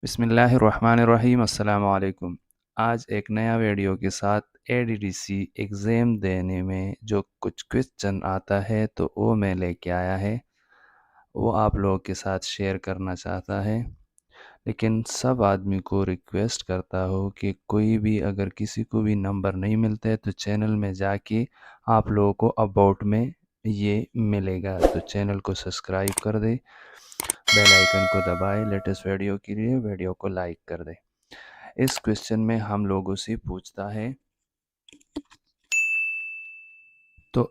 बिस्मिल्लाहिर्रहमानिर्रहीम अस्सलाम वालेकुम। आज एक नया वीडियो के साथ एडीडीसी एग्ज़ाम देने में जो कुछ क्वेश्चन आता है तो वो मैं लेके आया है, वो आप लोगों के साथ शेयर करना चाहता है। लेकिन सब आदमी को रिक्वेस्ट करता हो कि कोई भी अगर किसी को भी नंबर नहीं मिलता है तो चैनल में जाके आप लोगों को अबाउट में ये मिलेगा, तो चैनल को सब्सक्राइब कर दे, बेल आइकन को दबाए लेटेस्ट वीडियो के लिए, वीडियो को लाइक कर दे। इस क्वेश्चन में हम लोगों से पूछता है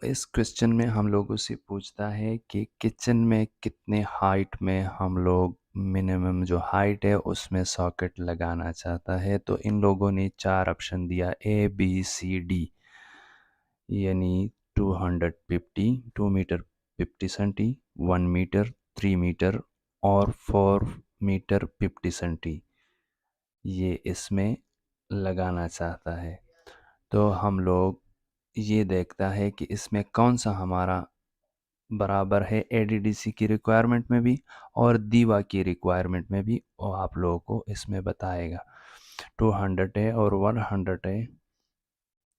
इस क्वेश्चन में हम लोगों से पूछता है कि किचन में कितने हाइट में हम लोग मिनिमम जो हाइट है उसमें सॉकेट लगाना चाहता है। तो इन लोगों ने 4 ऑप्शन दिया ए बी सी डी, यानी 250, 2 मीटर 50 सेंटी, 1 मीटर, 3 मीटर और 4 मीटर 50 सेंटी ये इसमें लगाना चाहता है। तो हम लोग ये देखता है कि इसमें कौन सा हमारा बराबर है एडीडीसी की रिक्वायरमेंट में भी और दीवा की रिक्वायरमेंट में भी, और आप लोगों को इसमें बताएगा। 200 है और 100 है,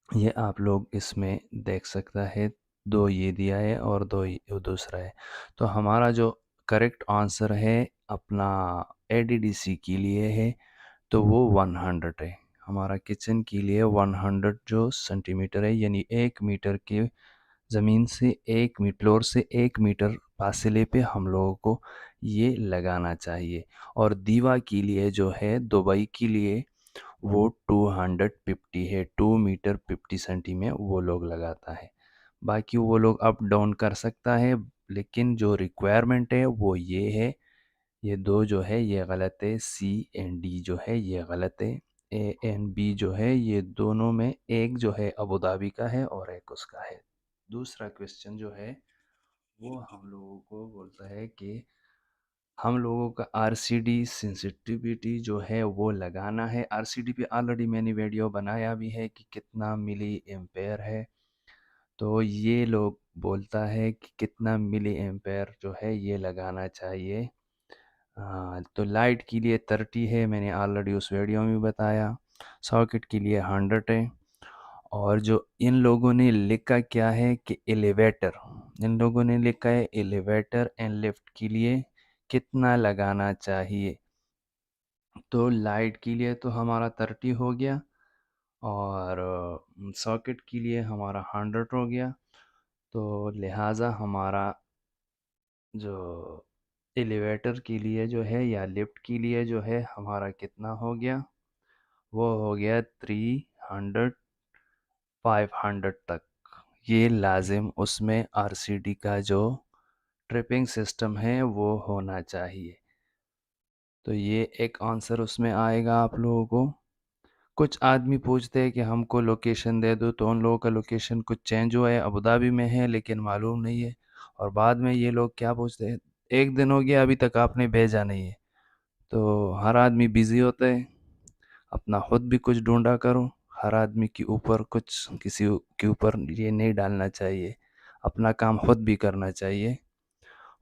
ये आप लोग इसमें देख सकता है। दो ये दिया है और दो ये दूसरा है। तो हमारा जो करेक्ट आंसर है अपना एडीडीसी के लिए है तो वो 100 है। हमारा किचन के लिए 100 जो सेंटीमीटर है, यानी 1 मीटर के ज़मीन से फ्लोर से 1 मीटर फासले पे हम लोगों को ये लगाना चाहिए। और दीवार के लिए जो है दुबई के लिए वो 250 है, 2 मीटर 50 सेंटी में वो लोग लगाता है। बाकी वो लोग अप डाउन कर सकता है, लेकिन जो रिक्वायरमेंट है वो ये है। ये दो जो है ये गलत है, सी एंड डी जो है ये गलत है। ए एंड बी जो है ये दोनों में एक जो है अबू धाबी का है और एक उसका है। दूसरा क्वेश्चन जो है वो हम लोगों को बोलता है कि हम लोगों का आरसीडी सेंसिटिविटी जो है वो लगाना है। आरसीडी पे ऑलरेडी मैंने वीडियो बनाया भी है कि कितना मिली एम्पेयर है। तो ये लोग बोलता है कि कितना मिली एम्पेयर जो है ये लगाना चाहिए। हाँ, तो लाइट के लिए 30 है, मैंने ऑलरेडी उस वीडियो में बताया। सॉकेट के लिए 100 है। और जो इन लोगों ने लिखा क्या है कि एलिवेटर, इन लोगों ने लिखा है एलिवेटर एंड लिफ्ट के लिए कितना लगाना चाहिए। तो लाइट के लिए तो हमारा 30 हो गया और सॉकेट के लिए हमारा 100 हो गया। तो लिहाजा हमारा जो एलिवेटर के लिए जो है या लिफ्ट के लिए जो है हमारा कितना हो गया, वो हो गया 300, 500 तक। ये लाजिम उसमें आरसीडी का जो ट्रिपिंग सिस्टम है वो होना चाहिए। तो ये एक आंसर उसमें आएगा आप लोगों को। कुछ आदमी पूछते हैं कि हमको लोकेशन दे दो, तो उन लोगों का लोकेशन कुछ चेंज हुआ है, अबू धाबी में है लेकिन मालूम नहीं है। और बाद में ये लोग क्या पूछते हैं, एक दिन हो गया अभी तक आपने भेजा नहीं है। तो हर आदमी बिजी होता है, अपना खुद भी कुछ ढूंढा करो। हर आदमी के ऊपर कुछ किसी के ऊपर ये नहीं डालना चाहिए, अपना काम खुद भी करना चाहिए।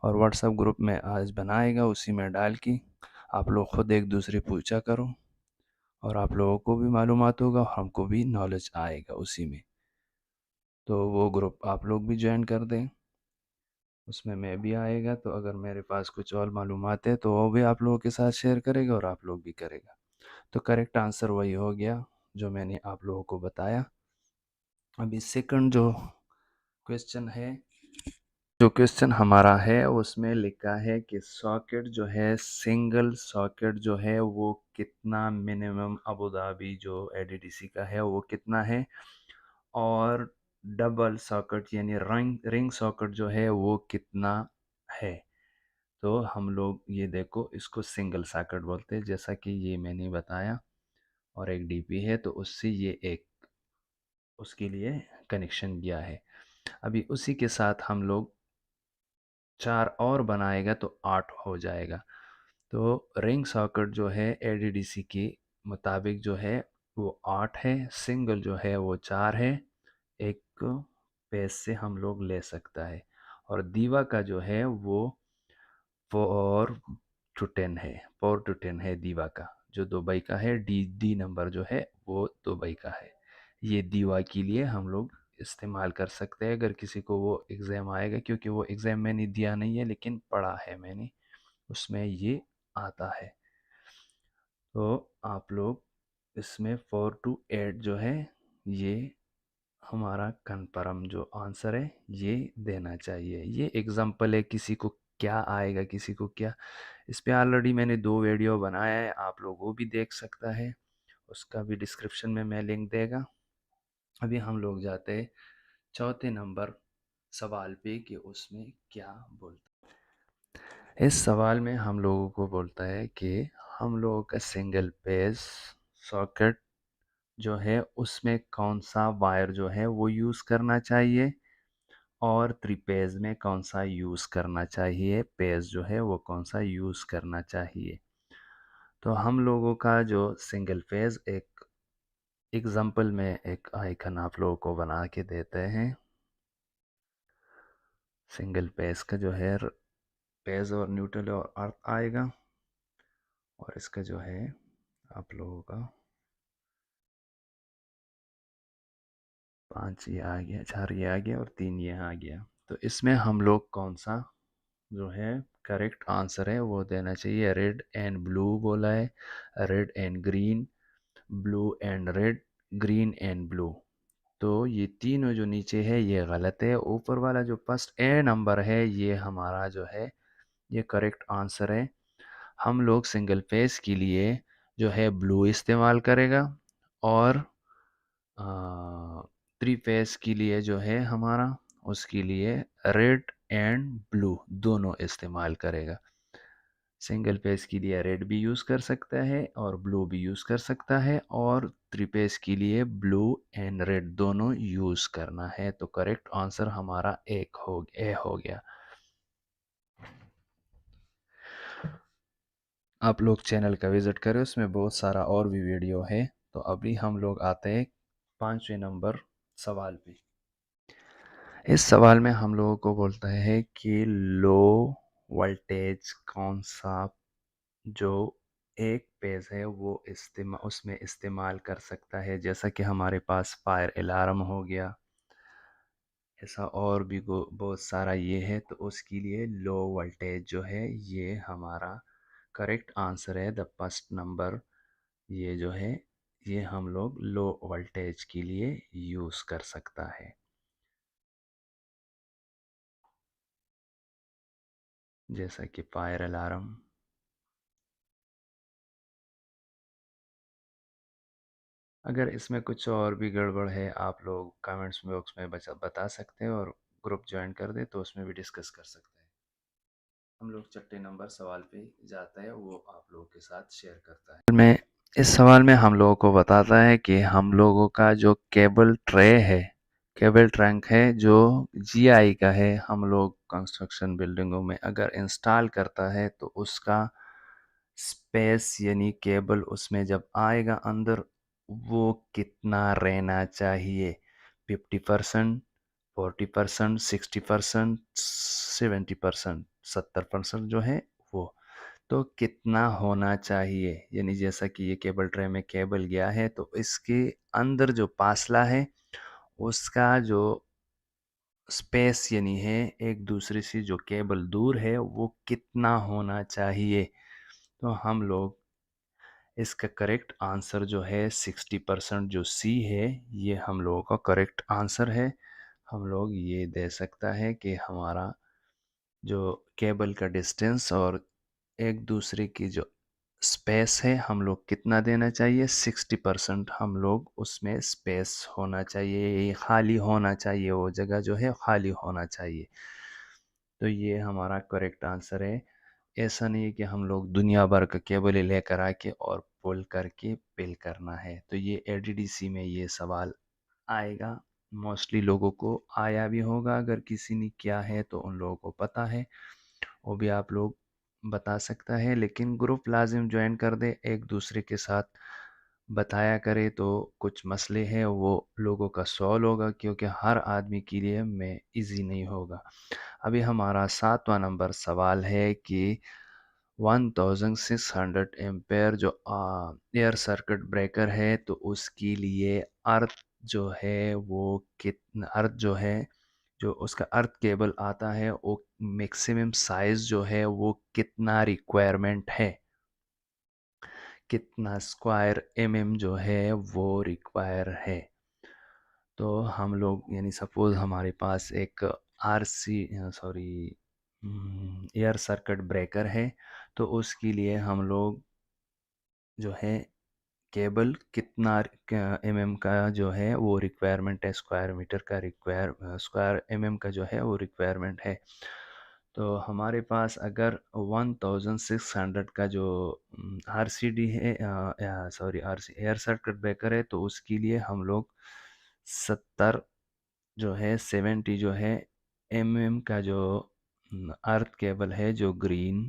और व्हाट्सएप ग्रुप में आज बनाएगा, उसी में डाल के आप लोग खुद एक दूसरे पूछा करो और आप लोगों को भी मालूमात होगा, हमको भी नॉलेज आएगा उसी में। तो वो ग्रुप आप लोग भी ज्वाइन कर दें, उसमें मैं भी आएगा। तो अगर मेरे पास कुछ और मालूमात है तो वो भी आप लोगों के साथ शेयर करेगा और आप लोग भी करेगा। तो करेक्ट आंसर वही हो गया जो मैंने आप लोगों को बताया। अभी सेकंड जो क्वेश्चन है, जो क्वेश्चन हमारा है उसमें लिखा है कि सॉकेट जो है, सिंगल सॉकेट जो है वो कितना मिनिमम अबू धाबी जो एडीडीसी का है वो कितना है, और डबल सॉकेट यानी रिंग रिंग सॉकेट जो है वो कितना है। तो हम लोग ये देखो इसको सिंगल सॉकेट बोलते हैं, जैसा कि ये मैंने बताया। और एक डीपी है तो उससे ये एक उसके लिए कनेक्शन दिया है। अभी उसी के साथ हम लोग 4 और बनाएगा तो 8 हो जाएगा। तो रिंग सॉकेट जो है एडीडीसी के मुताबिक जो है वो 8 है, सिंगल जो है वो 4 है, एक पेज से हम लोग ले सकता है। और दीवा का जो है वो 4 टू 10 है, 4 to 10 है दीवा का, जो दुबई का है। डी नंबर जो है वो दुबई का है। ये दीवा के लिए हम लोग इस्तेमाल कर सकते हैं अगर किसी को वो एग्ज़ाम आएगा, क्योंकि वो एग्ज़ाम मैंने दिया नहीं है लेकिन पढ़ा है मैंने, उसमें ये आता है। तो आप लोग इसमें 4 to 8 जो है ये हमारा कन्फर्म जो आंसर है ये देना चाहिए। ये एग्जाम्पल है, किसी को क्या आएगा किसी को क्या। इस पे ऑलरेडी मैंने 2 वीडियो बनाया है, आप लोग वो भी देख सकता है, उसका भी डिस्क्रिप्शन में मैं लिंक देगा। अभी हम लोग जाते हैं चौथे नंबर सवाल पे कि उसमें क्या बोलता है। इस सवाल में हम लोगों को बोलता है कि हम लोगों का सिंगल पेज सॉकेट जो है उसमें कौन सा वायर जो है वो यूज़ करना चाहिए, और त्रिपेज में कौन सा यूज़ करना चाहिए, पेज जो है वो कौन सा यूज़ करना चाहिए। तो हम लोगों का जो सिंगल फेज, एक एग्जांपल में एक आइकन आप लोगों को बना के देते हैं। सिंगल पेज का जो है पेज और न्यूट्रल और अर्थ आएगा, और इसका जो है आप लोगों का 5 ये आ गया, 4 ये आ गया और 3 ये आ गया। तो इसमें हम लोग कौन सा जो है करेक्ट आंसर है वो देना चाहिए। रेड एंड ब्लू बोला है, red and green, blue and red, green and blue. तो ये तीनों जो नीचे है ये गलत है। ऊपर वाला जो फर्स्ट ए नंबर है ये हमारा जो है ये करेक्ट आंसर है। हम लोग सिंगल फेस के लिए जो है ब्लू इस्तेमाल करेगा, और थ्री फेस के लिए जो है हमारा उसके लिए रेड एंड ब्लू दोनों इस्तेमाल करेगा। सिंगल पेज के लिए रेड भी यूज़ कर सकता है और ब्लू भी यूज़ कर सकता है, और थ्री पेज के लिए ब्लू एंड रेड दोनों यूज़ करना है। तो करेक्ट आंसर हमारा ए हो गया। आप लोग चैनल का विज़िट करें, उसमें बहुत सारा और भी वीडियो है। तो अभी हम लोग आते हैं 5वें नंबर सवाल पे। इस सवाल में हम लोगों को बोलता है कि लो वोल्टेज कौन सा जो एक पेज है वो उसमें इस्तेमाल कर सकता है। जैसा कि हमारे पास फायर अलार्म हो गया, ऐसा और भी बहुत सारा ये है। तो उसके लिए लो वोल्टेज जो है ये हमारा करेक्ट आंसर है। द फर्स्ट नंबर ये जो है ये हम लोग लो वोल्टेज के लिए यूज़ कर सकता है, जैसा कि फायर अलार्म। अगर इसमें कुछ और भी गड़बड़ है आप लोग कमेंट्स बॉक्स में बता सकते हैं, और ग्रुप ज्वाइन कर दे तो उसमें भी डिस्कस कर सकते हैं। हम लोग छठे नंबर सवाल पे जाता है, वो आप लोगों के साथ शेयर करता है। में इस सवाल में हम लोगों को बताता है कि हम लोगों का जो केबल ट्रे है, केबल ट्रंक है जो जीआई का है, हम लोग कंस्ट्रक्शन बिल्डिंगों में अगर इंस्टॉल करता है तो उसका स्पेस यानी केबल उसमें जब आएगा अंदर वो कितना रहना चाहिए। 50%, 40%, 60%, 70%, 70% जो है वो। तो कितना होना चाहिए, यानी जैसा कि ये केबल ट्रे में केबल गया है तो इसके अंदर जो फासला है उसका जो स्पेस यानी है एक दूसरे से जो केबल दूर है वो कितना होना चाहिए। तो हम लोग इसका करेक्ट आंसर जो है 60% जो सी है ये हम लोगों का करेक्ट आंसर है। हम लोग ये दे सकता है कि हमारा जो केबल का डिस्टेंस और एक दूसरे की जो स्पेस है हम लोग कितना देना चाहिए। 60% हम लोग उसमें स्पेस होना चाहिए, ये खाली होना चाहिए, वो जगह जो है खाली होना चाहिए। तो ये हमारा करेक्ट आंसर है। ऐसा नहीं है कि हम लोग दुनिया भर का केबल ही लेकर आके और पुल करके बिल करना है। तो ये एडीडीसी में ये सवाल आएगा, मोस्टली लोगों को आया भी होगा। अगर किसी ने किया है तो उन लोगों को पता है, वो भी आप लोग बता सकता है। लेकिन ग्रुप लाजिम ज्वाइन कर दे, एक दूसरे के साथ बताया करे तो कुछ मसले हैं वो लोगों का सॉल्व होगा, क्योंकि हर आदमी के लिए में इजी नहीं होगा। अभी हमारा 7वां नंबर सवाल है कि 1600 एम्पेयर जो एयर सर्किट ब्रेकर है, तो उसके लिए अर्थ जो है वो कितना, अर्थ जो है, जो उसका अर्थ केबल आता है वो मैक्सिमम साइज जो है वो कितना रिक्वायरमेंट है, कितना स्क्वायर जो है वो रिक्वायर है। तो हम लोग यानी सपोज हमारे पास एक R C sorry air circuit breaker है, तो उसके लिए हम लोग जो है केबल कितना का जो है वो रिक्वायरमेंट है, स्क्वायर मीटर का स्क्वायर का जो है वो रिक्वायरमेंट है। तो हमारे पास अगर 1600 का जो आर सी डी है, sorry R C air circuit breaker है, तो उसके लिए हम लोग 70 जो है 70 जो है का जो अर्थ केबल है, जो ग्रीन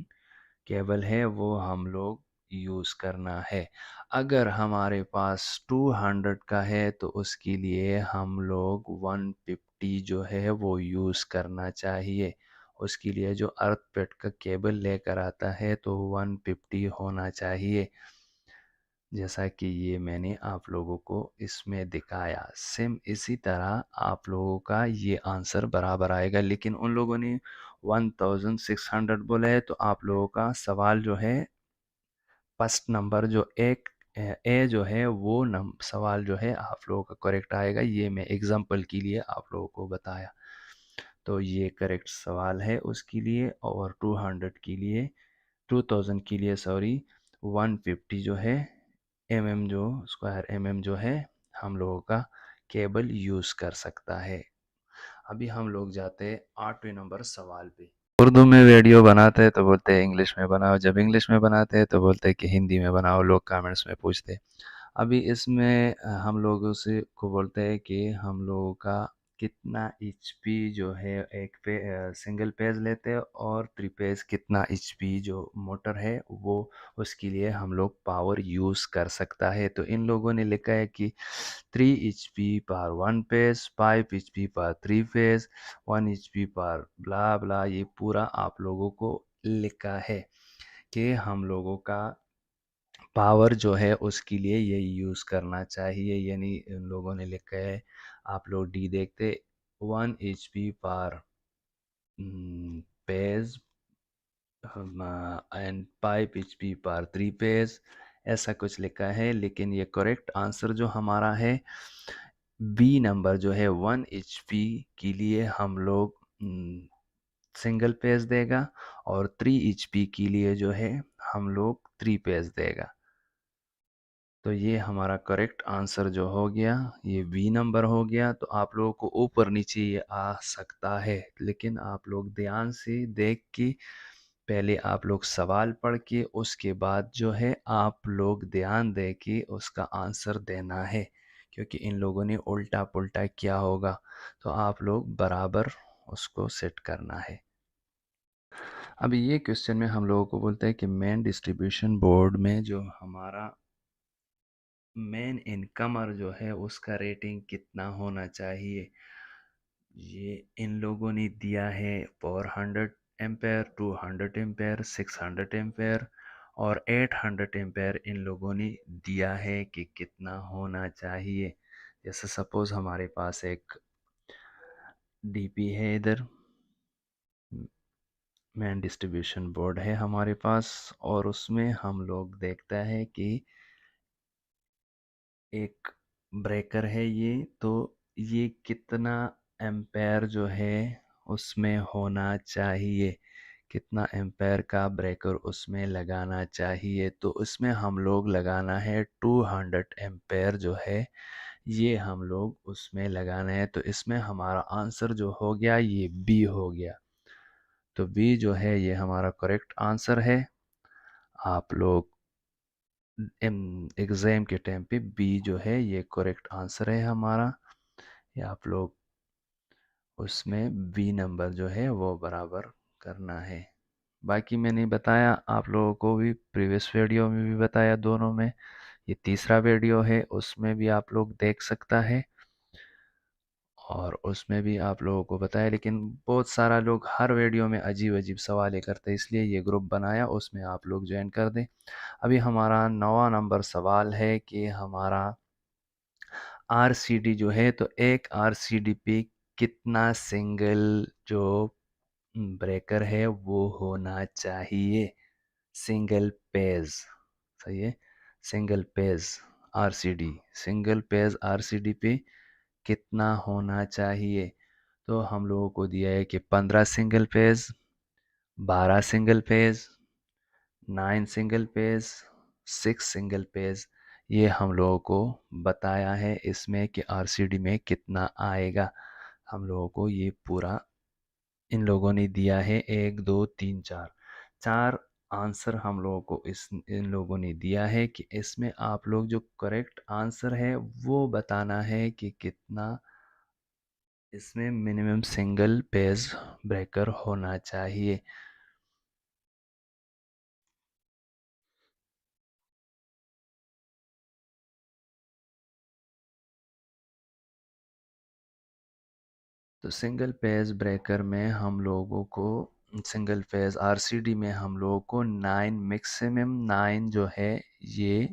केबल है, वो हम लोग यूज़ करना है। अगर हमारे पास 200 का है, तो उसके लिए हम लोग 150 जो है वो यूज़ करना चाहिए। उसके लिए जो अर्थ पेट का केबल लेकर आता है, तो 150 होना चाहिए, जैसा कि ये मैंने आप लोगों को इसमें दिखाया। सेम इसी तरह आप लोगों का ये आंसर बराबर आएगा, लेकिन उन लोगों ने 1600 बोला है, तो आप लोगों का सवाल जो है फर्स्ट नंबर जो एक ए जो है वो सवाल जो है आप लोगों का करेक्ट आएगा। ये मैं एग्जांपल के लिए आप लोगों को बताया। तो ये करेक्ट सवाल है उसके लिए। और 200 के लिए, 2000 के लिए सॉरी, 150 जो है जो स्क्वायर जो है हम लोगों का केबल यूज़ कर सकता है। अभी हम लोग जाते हैं 8वें नंबर सवाल पे। उर्दू में वीडियो बनाते हैं तो बोलते हैं इंग्लिश में बनाओ, जब इंग्लिश में बनाते हैं तो बोलते हैं कि हिंदी में बनाओ, लोग कमेंट्स में पूछते हैं। अभी इसमें हम लोगों से को बोलते हैं कि हम लोगों का कितना एचपी जो है एक पे सिंगल पेज लेते हैं, और थ्री पेज कितना एचपी जो मोटर है वो उसके लिए हम लोग पावर यूज़ कर सकता है। तो इन लोगों ने लिखा है कि 3 एचपी पर वन पेज, 5 एचपी पर थ्री पेज, 1 एचपी पर ब्ला ब्ला, ये पूरा आप लोगों को लिखा है कि हम लोगों का पावर जो है उसके लिए ये यूज़ करना चाहिए। यानी इन लोगों ने लिखा है, आप लोग डी देखते, 1 एचपी पर पेज एंड 5 एचपी पर थ्री पेज, ऐसा कुछ लिखा है। लेकिन ये करेक्ट आंसर जो हमारा है बी नंबर जो है 1 एचपी के लिए हम लोग सिंगल पेज देगा, और 3 एचपी के लिए जो है हम लोग थ्री पेज देगा। तो ये हमारा करेक्ट आंसर जो हो गया ये बी नंबर हो गया। तो आप लोगों को ऊपर नीचे ये आ सकता है, लेकिन आप लोग ध्यान से देख के पहले आप लोग सवाल पढ़ के उसके बाद जो है आप लोग ध्यान दे के उसका आंसर देना है, क्योंकि इन लोगों ने उल्टा पुल्टा किया होगा, तो आप लोग बराबर उसको सेट करना है। अभी ये क्वेश्चन में हम लोगों को बोलते हैं कि मेन डिस्ट्रीब्यूशन बोर्ड में जो हमारा मेन इनकमर जो है उसका रेटिंग कितना होना चाहिए। ये इन लोगों ने दिया है 400 एम्पेयर, 200 एम्पेयर, 600 एम्पेयर और 800 एम्पेयर इन लोगों ने दिया है कि कितना होना चाहिए। जैसे सपोज हमारे पास एक डीपी है, इधर मेन डिस्ट्रीब्यूशन बोर्ड है हमारे पास, और उसमें हम लोग देखता है कि एक ब्रेकर है ये, तो ये कितना एम्पेयर जो है उसमें होना चाहिए, कितना एम्पेयर का ब्रेकर उसमें लगाना चाहिए। तो उसमें हम लोग लगाना है 200 एम्पेयर जो है ये हम लोग उसमें लगाना है। तो इसमें हमारा आंसर जो हो गया ये बी हो गया। तो बी जो है ये हमारा करेक्ट आंसर है। आप लोग एग्ज़ाम के टाइम पे बी जो है ये करेक्ट आंसर है हमारा। ये आप लोग उसमें बी नंबर जो है वो बराबर करना है। बाकी मैंने बताया आप लोगों को भी, प्रीवियस वीडियो में भी बताया, दोनों में। ये तीसरा वीडियो है उसमें भी आप लोग देख सकता है। और उसमें भी आप लोगों को बताया, लेकिन बहुत सारा लोग हर वीडियो में अजीब-अजीब सवालें करते हैं, इसलिए ये ग्रुप बनाया, उसमें आप लोग जॉइन कर दें। अभी हमारा 9वां नंबर सवाल है कि हमारा आरसीडी जो है, तो एक आरसीडी पे कितना सिंगल जो ब्रेकर है वो होना चाहिए? सिंगल पेज, सही है। Single page RCD, single page RCD पे कितना होना चाहिए? तो हम लोगों को दिया है कि 15 single page, 12 single page, 9 single page, 6 single page. ये हम लोगों को बताया है इसमें कि आरसीडी में कितना आएगा। हम लोगों को ये पूरा इन लोगों ने दिया है, 1 2 3 4 4 आंसर हम लोगों को इस इन लोगों ने दिया है कि इसमें आप लोग जो करेक्ट आंसर है वो बताना है कि कितना इसमें मिनिमम सिंगल पेज ब्रेकर होना चाहिए। तो सिंगल पेज ब्रेकर में हम लोगों को सिंगल पेज आरसीडी में हम लोगों को 9 मैक्सिमम 9 जो है ये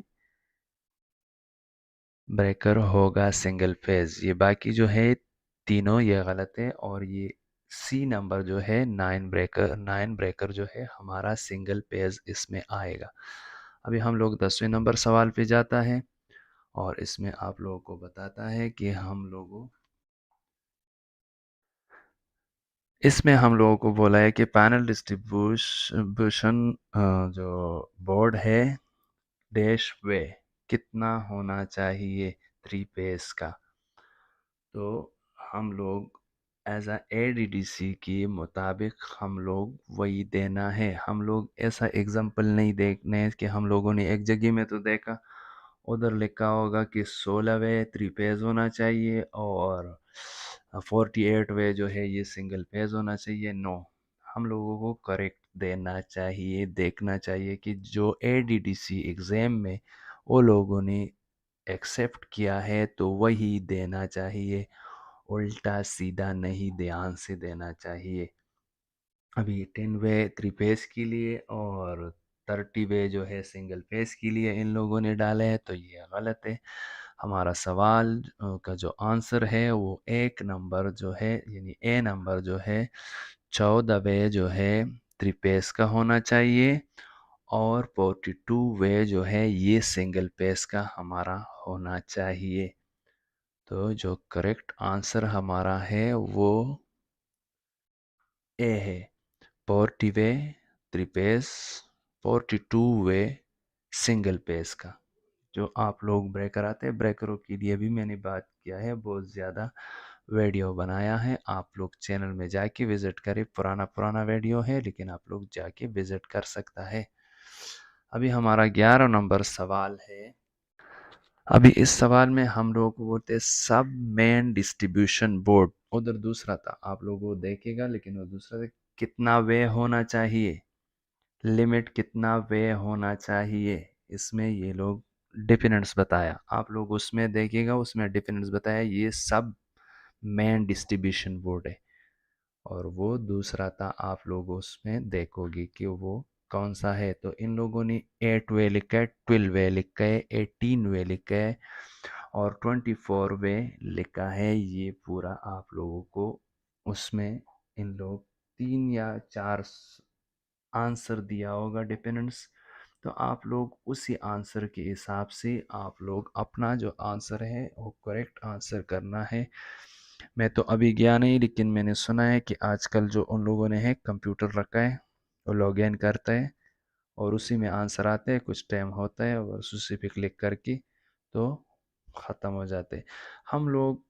ब्रेकर होगा सिंगल फेज। ये बाकी जो है तीनों ये गलत है, और ये सी नंबर जो है 9 ब्रेकर जो है हमारा सिंगल पेज इसमें आएगा। अभी हम लोग 10वें नंबर सवाल पे जाता है, और इसमें आप लोगों को बताता है कि इसमें हम लोगों को बोला है कि पैनल डिस्ट्रीब्यूशन जो बोर्ड है डैश वे कितना होना चाहिए 3 पेज का? तो हम लोग एज अ एडीडीसी के मुताबिक हम लोग वही देना है। हम लोग ऐसा एग्जाम्पल नहीं देखने हैं कि हम लोगों ने एक जगह में तो देखा उधर लिखा होगा कि 16 वे 3 पेज होना चाहिए और 48 वे जो है ये सिंगल पेज होना चाहिए। नो, हम लोगों को करेक्ट देना चाहिए, देखना चाहिए कि जो एडीडीसी एग्ज़ाम में वो लोगों ने एक्सेप्ट किया है तो वही देना चाहिए, उल्टा सीधा नहीं ध्यान से देना चाहिए। अभी 10 वे 3 पेज के लिए और 30 वे जो है सिंगल पेज के लिए इन लोगों ने डाले हैं, तो ये गलत है। हमारा सवाल का जो आंसर है वो एक नंबर जो है यानी ए नंबर जो है 14 वे जो है 3 पेज का होना चाहिए, और 42 वे जो है ये सिंगल पेज का हमारा होना चाहिए। तो जो करेक्ट आंसर हमारा है वो ए है। 40 वे 3 पेज, 42 वे सिंगल पेज का। जो आप लोग ब्रेकर आते हैं, ब्रेकरों के लिए भी मैंने बात किया है, बहुत ज़्यादा वीडियो बनाया है। आप लोग चैनल में जाके विज़िट करें, पुराना पुराना वीडियो है लेकिन आप लोग जाके विज़िट कर सकता है। अभी हमारा 11 नंबर सवाल है। अभी इस सवाल में हम लोगों को बोलते हैं सब मेन डिस्ट्रीब्यूशन बोर्ड, उधर दूसरा था, आप लोगों को देखेगा लेकिन वो दूसरा था। कितना वे होना चाहिए, लिमिट कितना वे होना चाहिए, इसमें ये लोग डिफरेंस बताया। आप लोग उसमें देखिएगा, उसमें डिफरेंस बताया, ये सब मेन डिस्ट्रीब्यूशन बोर्ड है और वो दूसरा था। आप लोग उसमें देखोगे कि वो कौन सा है। तो इन लोगों ने 8 वे लिखा है, 12 वे लिखा है, 18 वे लिखा है और 24 वे लिखा है। ये पूरा आप लोगों को उसमें इन लोग 3 या 4 आंसर दिया होगा डिपेंडेंट्स। तो आप लोग उसी आंसर के हिसाब से आप लोग अपना जो आंसर है वो करेक्ट आंसर करना है। मैं तो अभी गया नहीं, लेकिन मैंने सुना है कि आजकल जो उन लोगों ने है कंप्यूटर रखा है, वो लॉग इन करता है और उसी में आंसर आते हैं, कुछ टाइम होता है और उसी पे क्लिक करके तो ख़त्म हो जाते हैं। हम लोग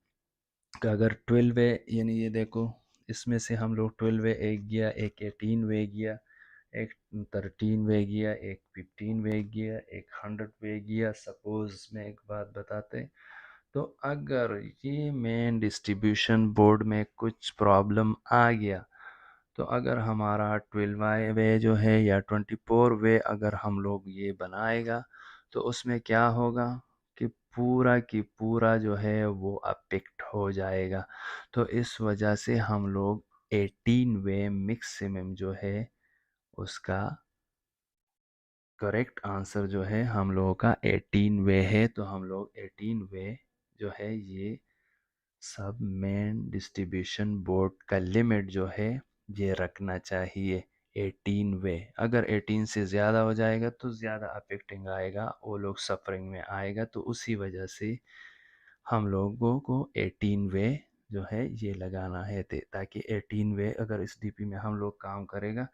का अगर 12 वे यानी ये देखो, इसमें से हम लोग 12 वे एक गया, एक 18 वे गया, एक 13 वे गया, एक 15 वे गया, एक 100 वे गया। सपोज मैं एक बात बताते, तो अगर ये मेन डिस्ट्रीब्यूशन बोर्ड में कुछ प्रॉब्लम आ गया, तो अगर हमारा 12 वे जो है या 24 वे अगर हम लोग ये बनाएगा, तो उसमें क्या होगा, कि पूरा की पूरा जो है वो अफेक्ट हो जाएगा। तो इस वजह से हम लोग 18 वे मैक्सिमम जो है उसका करेक्ट आंसर जो है हम लोगों का 18 वे है। तो हम लोग 18 वे जो है ये सब मेन डिस्ट्रीब्यूशन बोर्ड का लिमिट जो है ये रखना चाहिए 18 वे। अगर 18 से ज़्यादा हो जाएगा तो ज़्यादा अफेक्टिंग आएगा, वो लोग सफरिंग में आएगा। तो उसी वजह से हम लोगों को 18 वे जो है ये लगाना है ताकि 18 वे अगर इस डीपी में हम लोग काम करेगा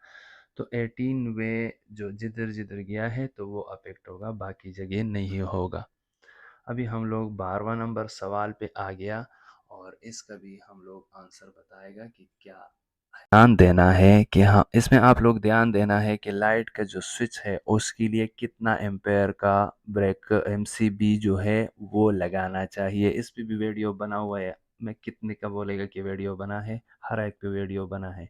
तो 18 वे जो जिधर जिधर गया है तो वो अफेक्ट होगा, बाकी जगह नहीं होगा। अभी हम लोग 12वां नंबर सवाल पे आ गया और इसका भी हम लोग आंसर बताएगा कि क्या ध्यान देना है कि हाँ, इसमें आप लोग ध्यान देना है कि लाइट का जो स्विच है उसके लिए कितना एम्पेयर का ब्रेक एमसीबी जो है वो लगाना चाहिए। इस पे भी वीडियो बना हुआ है। मैं कितने का बोलेगा कि वीडियो बना है, हर एक पे वीडियो बना है,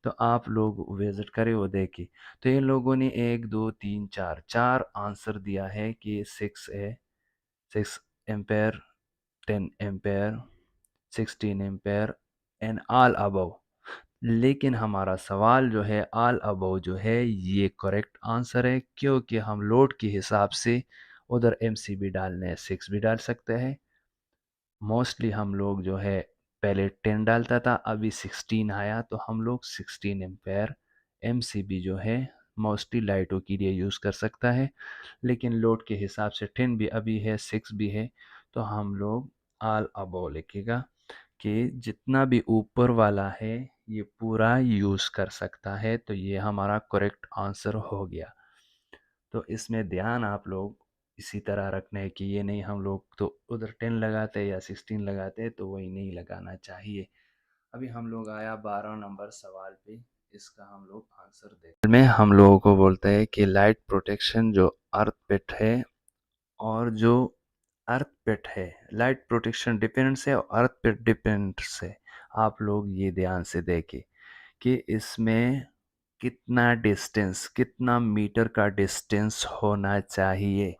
तो आप लोग विजिट करें वो देखिए। तो इन लोगों ने 1 2 3 4 चार आंसर दिया है कि 6 ampere, 10 ampere, 16 ampere and all above. लेकिन हमारा सवाल जो है ऑल अबव जो है ये करेक्ट आंसर है, क्योंकि हम लोड के हिसाब से उधर एमसीबी डालने 6 भी डाल सकते हैं। मोस्टली हम लोग जो है पहले 10 डालता था, अभी 16 आया तो हम लोग 16 एम्पेयर एमसीबी जो है मोस्टली लाइटों के लिए यूज़ कर सकता है। लेकिन लोड के हिसाब से 10 भी अभी है, 6 भी है, तो हम लोग ऑल अबव लिखेगा कि जितना भी ऊपर वाला है ये पूरा यूज़ कर सकता है। तो ये हमारा करेक्ट आंसर हो गया। तो इसमें ध्यान आप लोग इसी तरह रखना है कि ये नहीं हम लोग तो उधर 10 लगाते या 16 लगाते, तो वही नहीं लगाना चाहिए। अभी हम लोग आया 12 नंबर सवाल पे, इसका हम लोग आंसर देखते में हम लोगों को बोलते हैं कि लाइट प्रोटेक्शन जो अर्थ पिट है और जो अर्थ पिट है, लाइट प्रोटेक्शन डिपेंड्स है और अर्थ पिट डिपेंड्स है। आप लोग ये ध्यान से देखें कि इसमें कितना डिस्टेंस, कितना मीटर का डिस्टेंस होना चाहिए।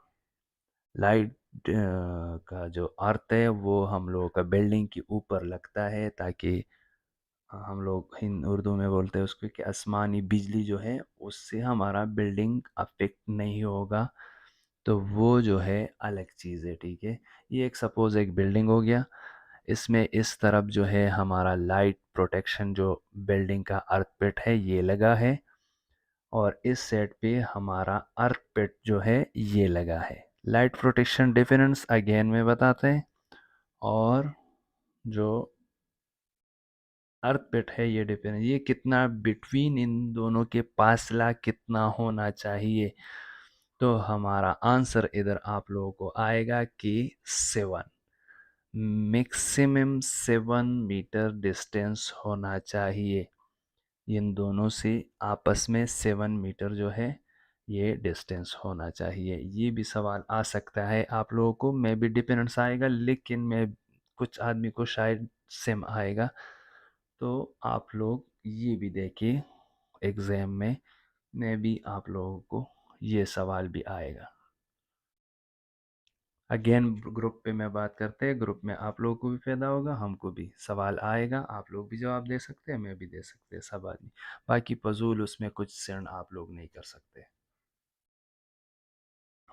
लाइट का जो अर्थ है वो हम लोगों का बिल्डिंग के ऊपर लगता है, ताकि हम लोग हिंद उर्दू में बोलते हैं उसको कि आसमानी बिजली जो है उससे हमारा बिल्डिंग अफेक्ट नहीं होगा। तो वो जो है अलग चीज़ है, ठीक है। ये एक सपोज़ एक बिल्डिंग हो गया, इसमें इस तरफ जो है हमारा लाइट प्रोटेक्शन जो बिल्डिंग का अर्थ पिट है ये लगा है, और इस साइड पे हमारा अर्थ पिट जो है ये लगा है। लाइट प्रोटेक्शन डिफरेंस अगेन में बताते हैं, और जो अर्थ पिट है ये डिफरेंस, ये कितना बिटवीन इन दोनों के फासला कितना होना चाहिए। तो हमारा आंसर इधर आप लोगों को आएगा कि 7, मैक्सिमम 7 मीटर डिस्टेंस होना चाहिए। इन दोनों से आपस में 7 मीटर जो है ये डिस्टेंस होना चाहिए। ये भी सवाल आ सकता है आप लोगों को, मैं भी डिपेंडेंस आएगा, लेकिन मैं कुछ आदमी को शायद सेम आएगा। तो आप लोग ये भी देखिए एग्ज़ाम में भी आप लोगों को ये सवाल भी आएगा। अगेन ग्रुप पे मैं बात करते हैं, ग्रुप में आप लोगों को भी फायदा होगा, हमको भी सवाल आएगा, आप लोग भी जवाब दे सकते हैं, मैं भी दे सकते हैं, सब आदमी। बाकी फजूल उसमें कुछ सेंड आप लोग नहीं कर सकते।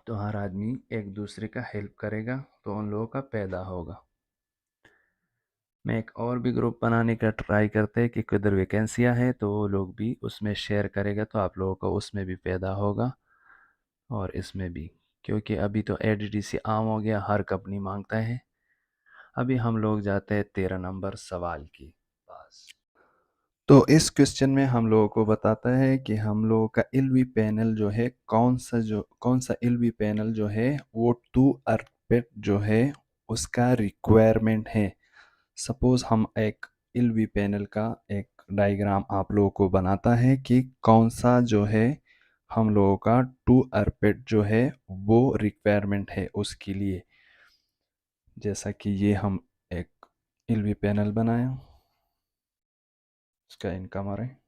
तो हर आदमी एक दूसरे का हेल्प करेगा तो उन लोगों का पैदा होगा। मैं एक और भी ग्रुप बनाने का ट्राई करते हैं कि किधर वैकेंसियाँ है तो वो लोग भी उसमें शेयर करेगा तो आप लोगों को उसमें भी पैदा होगा और इसमें भी, क्योंकि अभी तो एडीडीसी आम हो गया, हर कंपनी मांगता है। अभी हम लोग जाते हैं 13 नंबर सवाल के पास। तो इस क्वेश्चन में हम लोगों को बताता है कि हम लोगों का एलवी पैनल जो है कौन सा एलवी पैनल जो है वो 2 अर्पिट जो है उसका रिक्वायरमेंट है। सपोज हम एक एलवी पैनल का एक डायग्राम आप लोगों को बनाता है कि कौन सा जो है हम लोगों का 2 अर्पिट जो है वो रिक्वायरमेंट है उसके लिए। जैसा कि ये हम एक एलवी पैनल बनाया, इसका इनकम आ रहा है,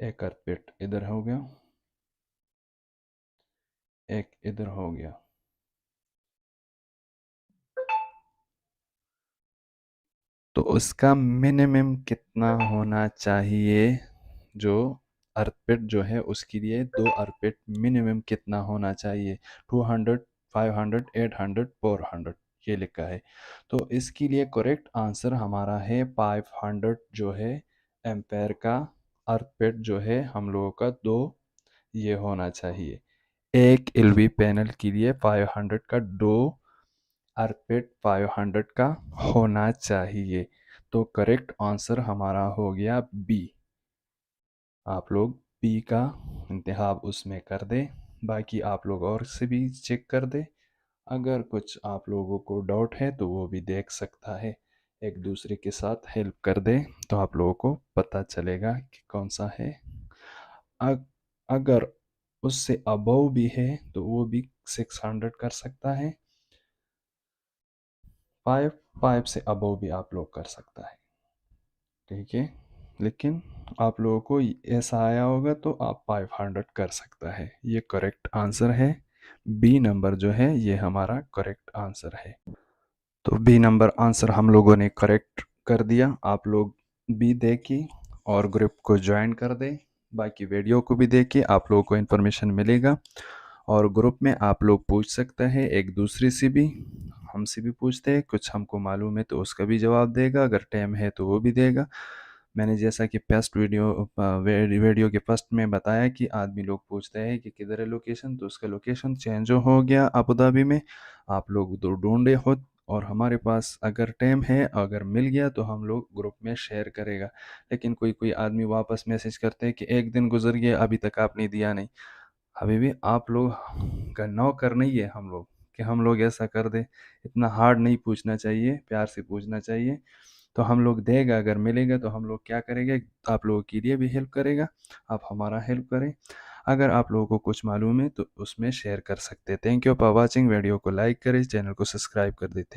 एक अर्पिट इधर हो गया, एक इधर हो गया, तो उसका मिनिमम कितना होना चाहिए? जो अर्पित जो है उसके लिए 2 अर्पित मिनिमम कितना होना चाहिए? 200, 500, 800, 400 ये लिखा है। तो इसके लिए करेक्ट आंसर हमारा है 500 जो है एम्पेयर का अर्पित जो है हम लोगों का 2 ये होना चाहिए। एक एलवी पैनल के लिए 500 का 2 अर्पित 500 का होना चाहिए। तो करेक्ट आंसर हमारा हो गया बी। आप लोग बी का इंतखाब उसमें कर दें। बाकी आप लोग और से भी चेक कर दें। अगर कुछ आप लोगों को डाउट है तो वो भी देख सकता है। एक दूसरे के साथ हेल्प कर दें तो आप लोगों को पता चलेगा कि कौन सा है। अगर उससे अबव भी है तो वो भी 600 कर सकता है। 5 से अबव भी आप लोग कर सकता है। ठीक है, लेकिन आप लोगों को ऐसा आया होगा तो आप 500 कर सकता है। ये करेक्ट आंसर है। बी नंबर जो है ये हमारा करेक्ट आंसर है। तो बी नंबर आंसर हम लोगों ने करेक्ट कर दिया। आप लोग बी देखिए और ग्रुप को ज्वाइन कर दें। बाकी वीडियो को भी देखिए, आप लोगों को इन्फॉर्मेशन मिलेगा। और ग्रुप में आप लोग पूछ सकते हैं एक दूसरे से भी, हमसे भी पूछते हैं, कुछ हमको मालूम है तो उसका भी जवाब देगा, अगर टाइम है तो वो भी देगा। मैंने जैसा कि फर्स्ट वीडियो के फर्स्ट में बताया कि आदमी लोग पूछते हैं कि किधर है लोकेशन, तो उसका लोकेशन चेंज हो गया अबू धाबी में। आप लोग तो ढूंढे हो, और हमारे पास अगर टाइम है, अगर मिल गया तो हम लोग ग्रुप में शेयर करेगा। लेकिन कोई कोई आदमी वापस मैसेज करते हैं कि एक दिन गुजर गया अभी तक आपने दिया नहीं। अभी भी आप लोग का नौकर नहीं है हम लोग कि हम लोग ऐसा कर दे। इतना हार्ड नहीं पूछना चाहिए, प्यार से पूछना चाहिए। तो हम लोग देगा, अगर मिलेगा तो हम लोग क्या करेंगे, आप लोगों के लिए भी हेल्प करेगा। आप हमारा हेल्प करें। अगर आप लोगों को कुछ मालूम है तो उसमें शेयर कर सकते हैं। Thank you for watching. Video को लाइक करें, चैनल को सब्सक्राइब कर दें। थैंक